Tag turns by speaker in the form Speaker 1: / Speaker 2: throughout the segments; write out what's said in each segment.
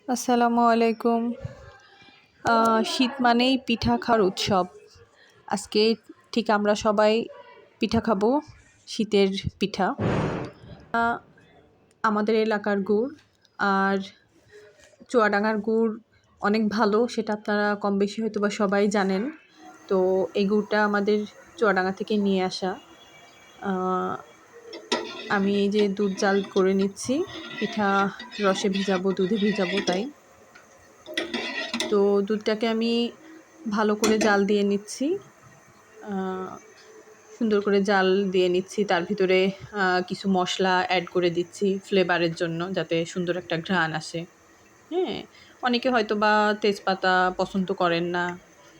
Speaker 1: আসসালামু আলাইকুম। শীত মানেই পিঠা খাওয়ার উৎসব। আজকে ঠিক আমরা সবাই পিঠা খাবো, শীতের পিঠা। আমাদের এলাকার গুড় আর চুয়াডাঙ্গার গুড় অনেক ভালো, সেটা আপনারা কম বেশি হয়তো বা সবাই জানেন। তো এই গুড়টা আমাদের চুয়াডাঙ্গা থেকে নিয়ে আসা। আমি এই যে দুধ জাল করে নিচ্ছি, পিঠা রসে ভিজাবো, দুধে ভিজাবো, তাই তো দুধটাকে আমি ভালো করে জাল দিয়ে নিচ্ছি, সুন্দর করে জাল দিয়ে নিচ্ছি। তার ভিতরে কিছু মশলা অ্যাড করে দিচ্ছি ফ্লেভারের জন্য, যাতে সুন্দর একটা ঘ্রাণ আসে। হ্যাঁ, অনেকে হয়তো বা তেজপাতা পছন্দ করেন না,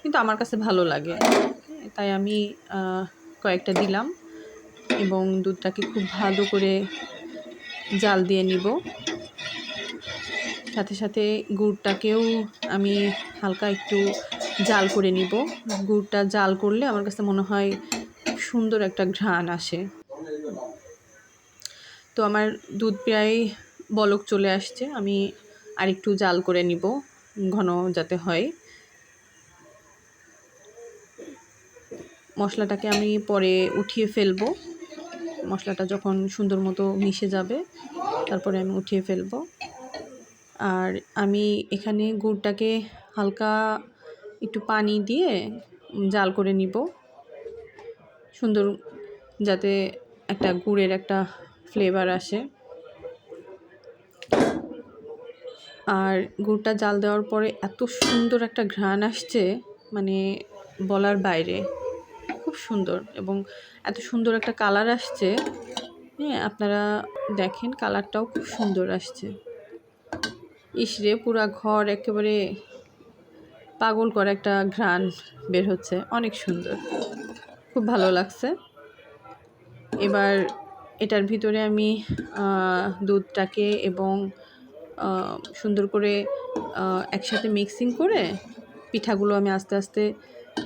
Speaker 1: কিন্তু আমার কাছে ভালো লাগে, তাই আমি কয়েকটা দিলাম এবং দুধটাকে খুব ভালো করে জাল দিয়ে নিব। সাথে সাথে গুড়টাকেও আমি হালকা একটু জাল করে নিব। গুড়টা জাল করলে আমার কাছে মনে হয় সুন্দর একটা ঘ্রাণ আসে। তো আমার দুধ প্রায় বলক চলে আসছে, আমি আরেকটু জাল করে নিব, ঘন যাতে হয়। মশলাটাকে আমি পরে উঠিয়ে ফেলবো, মশলাটা যখন সুন্দর মতো মিশে যাবে তারপরে আমি উঠিয়ে ফেলবো। আর আমি এখানে গুড়টাকে হালকা একটু পানি দিয়ে জাল করে নিব, সুন্দর যাতে একটা গুড়ের একটা ফ্লেভার আসে। আর গুড়টা জাল দেওয়ার পরে এত সুন্দর একটা ঘ্রাণ আসছে, মানে বলার বাইরে, খুব সুন্দর। এবং এত সুন্দর একটা কালার আসছে, হ্যাঁ আপনারা দেখেন, কালারটাও খুব সুন্দর আসছে। ইসরে পুরা ঘর একেবারে পাগল করে একটা ঘ্রাণ বের হচ্ছে, অনেক সুন্দর, খুব ভালো লাগছে। এবার এটার ভিতরে আমি দুধটাকে এবং সুন্দর করে একসাথে মিক্সিং করে পিঠাগুলো আমি আস্তে আস্তে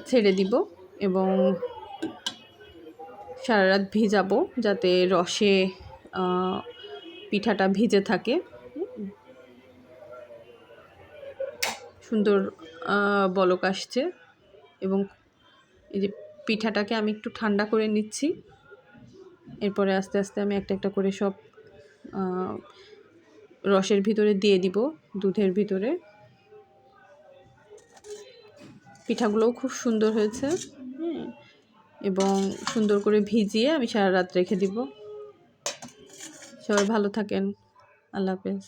Speaker 1: ছেড়ে দিব এবং সারা রাত ভিজাবো, যাতে রসে পিঠাটা ভিজে থাকে। সুন্দর বলক আসছে এবং এই যে পিঠাটাকে আমি একটু ঠান্ডা করে নিচ্ছি। এরপরে আস্তে আস্তে আমি একটা একটা করে সব রসের ভিতরে দিয়ে দিব, দুধের ভিতরে। পিঠাগুলোও খুব সুন্দর হয়েছে, এবং সুন্দর করে ভিজিয়ে আমি সারা রাত রেখে দিব। সবাই ভালো থাকেন, আল্লাহ হাফেজ।